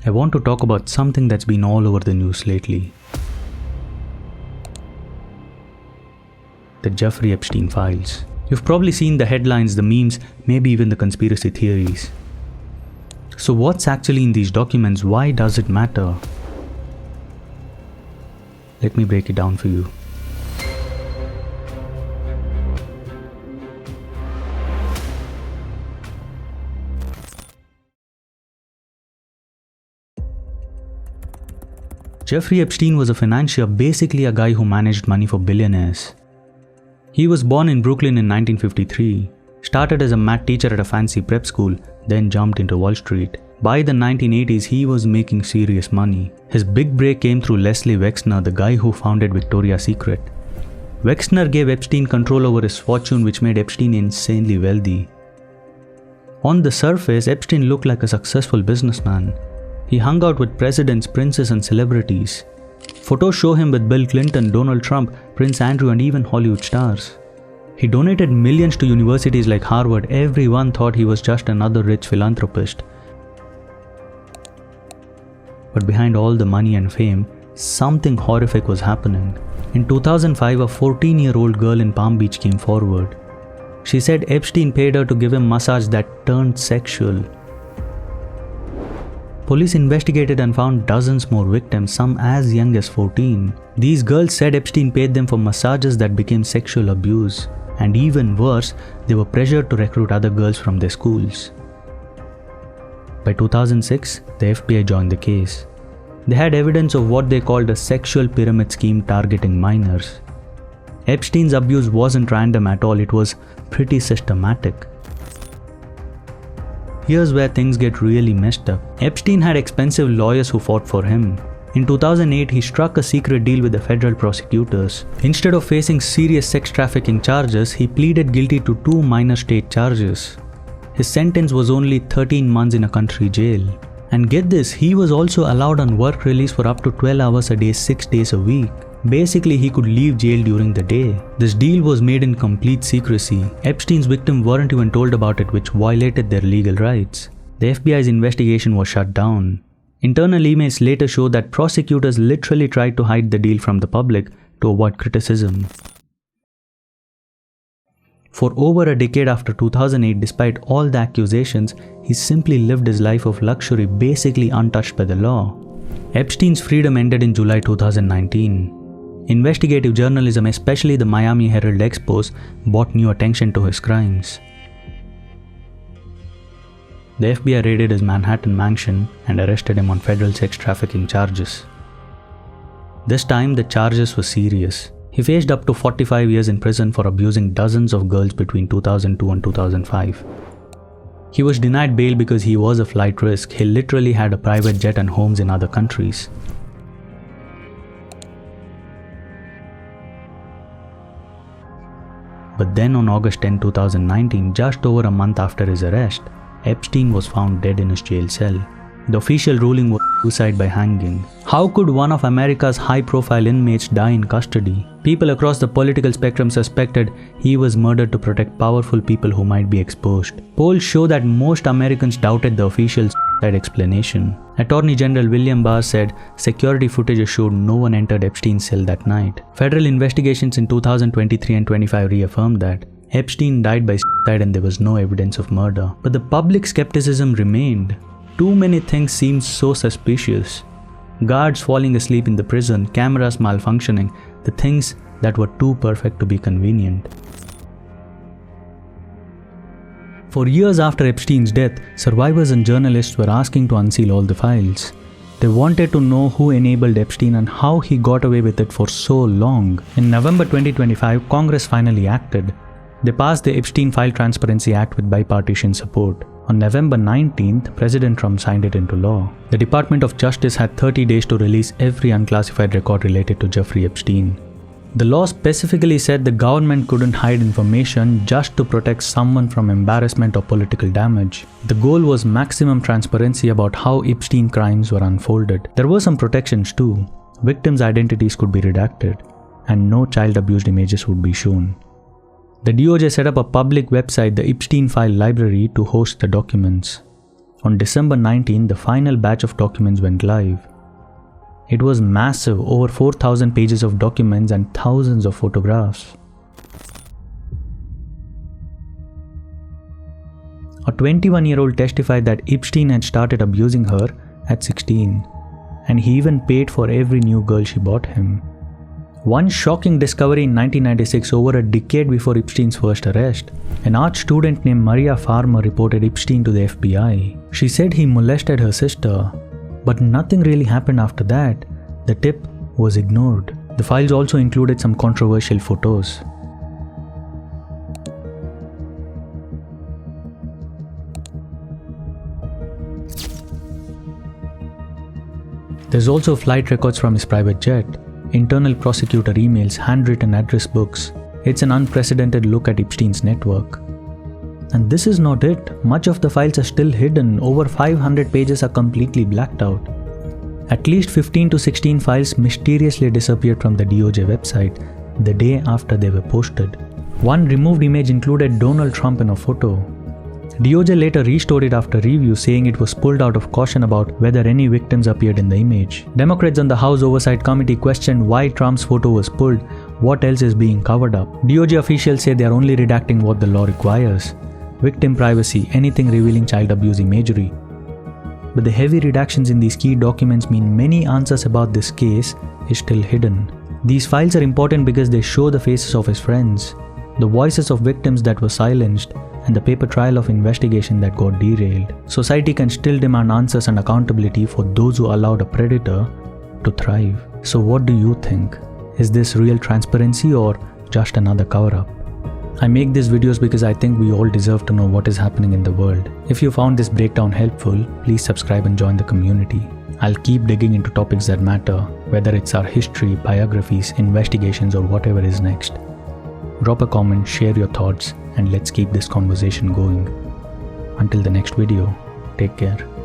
I want to talk about something that's been all over the news lately. The Jeffrey Epstein Files. You've probably seen the headlines, the memes, maybe even the conspiracy theories. So what's actually in these documents? Why does it matter? Let me break it down for you. Jeffrey Epstein was a financier, basically a guy who managed money for billionaires. He was born in Brooklyn in 1953, started as a math teacher at a fancy prep school, then jumped into Wall Street. By the 1980s, he was making serious money. His big break came through Leslie Wexner, the guy who founded Victoria's Secret. Wexner gave Epstein control over his fortune, which made Epstein insanely wealthy. On the surface, Epstein looked like a successful businessman. He hung out with presidents, princes, and celebrities. Photos show him with Bill Clinton, Donald Trump, Prince Andrew, and even Hollywood stars. He donated millions to universities like Harvard. Everyone thought he was just another rich philanthropist. But behind all the money and fame, something horrific was happening. In 2005, a 14-year-old girl in Palm Beach came forward. She said Epstein paid her to give him massage that turned sexual. Police investigated and found dozens more victims, some as young as 14. These girls said Epstein paid them for massages that became sexual abuse. And even worse, they were pressured to recruit other girls from their schools. By 2006, the FBI joined the case. They had evidence of what they called a sexual pyramid scheme targeting minors. Epstein's abuse wasn't random at all, it was pretty systematic. Here's where things get really messed up. Epstein had expensive lawyers who fought for him. In 2008, he struck a secret deal with the federal prosecutors. Instead of facing serious sex trafficking charges, he pleaded guilty to 2 minor state charges. His sentence was only 13 months in a country jail. And get this, he was also allowed on work release for up to 12 hours a day, 6 days a week. Basically, he could leave jail during the day. This deal was made in complete secrecy. Epstein's victims weren't even told about it, which violated their legal rights. The FBI's investigation was shut down. Internal emails later showed that prosecutors literally tried to hide the deal from the public to avoid criticism. For over a decade after 2008, despite all the accusations, he simply lived his life of luxury, basically untouched by the law. Epstein's freedom ended in July 2019. Investigative journalism, especially the Miami Herald expose, brought new attention to his crimes. The FBI raided his Manhattan mansion and arrested him on federal sex trafficking charges. This time, the charges were serious. He faced up to 45 years in prison for abusing dozens of girls between 2002 and 2005. He was denied bail because he was a flight risk. He literally had a private jet and homes in other countries. But then on August 10, 2019, just over a month after his arrest, Epstein was found dead in his jail cell. The official ruling was suicide by hanging. How could one of America's high-profile inmates die in custody? People across the political spectrum suspected he was murdered to protect powerful people who might be exposed. Polls show that most Americans doubted the official suicide explanation. Attorney General William Barr said security footage showed no one entered Epstein's cell that night. Federal investigations in 2023 and 25 reaffirmed that Epstein died by suicide and there was no evidence of murder. But the public skepticism remained. Too many things seemed so suspicious. Guards falling asleep in the prison, cameras malfunctioning, the things that were too perfect to be convenient. For years after Epstein's death, survivors and journalists were asking to unseal all the files. They wanted to know who enabled Epstein and how he got away with it for so long. In November 2025, Congress finally acted. They passed the Epstein Files Transparency Act with bipartisan support. On November 19th, President Trump signed it into law. The Department of Justice had 30 days to release every unclassified record related to Jeffrey Epstein. The law specifically said the government couldn't hide information just to protect someone from embarrassment or political damage. The goal was maximum transparency about how Epstein crimes were unfolded. There were some protections too. Victims' identities could be redacted, and no child abused images would be shown. The DOJ set up a public website, the Epstein File Library, to host the documents. On December 19, the final batch of documents went live. It was massive, over 4,000 pages of documents and thousands of photographs. A 21-year-old testified that Epstein had started abusing her at 16, and he even paid for every new girl she bought him. One shocking discovery in 1996, over a decade before Epstein's first arrest, an art student named Maria Farmer reported Epstein to the FBI. She said he molested her sister, but nothing really happened after that. The tip was ignored. The files also included some controversial photos. There's also flight records from his private jet, internal prosecutor emails, handwritten address books. It's an unprecedented look at Epstein's network. And this is not it. Much of the files are still hidden. Over 500 pages are completely blacked out. At least 15 to 16 files mysteriously disappeared from the DOJ website the day after they were posted. One removed image included Donald Trump in a photo. DOJ later restored it after review, saying it was pulled out of caution about whether any victims appeared in the image. Democrats on the House Oversight Committee questioned why Trump's photo was pulled. What else is being covered up? DOJ officials say they are only redacting what the law requires. Victim privacy, anything revealing child abuse imagery. But the heavy redactions in these key documents mean many answers about this case is still hidden. These files are important because they show the faces of his friends, the voices of victims that were silenced, and the paper trail of investigation that got derailed. Society can still demand answers and accountability for those who allowed a predator to thrive. So what do you think? Is this real transparency or just another cover-up? I make these videos because I think we all deserve to know what is happening in the world. If you found this breakdown helpful, please subscribe and join the community. I'll keep digging into topics that matter, whether it's our history, biographies, investigations, or whatever is next. Drop a comment, share your thoughts, and let's keep this conversation going. Until the next video, take care.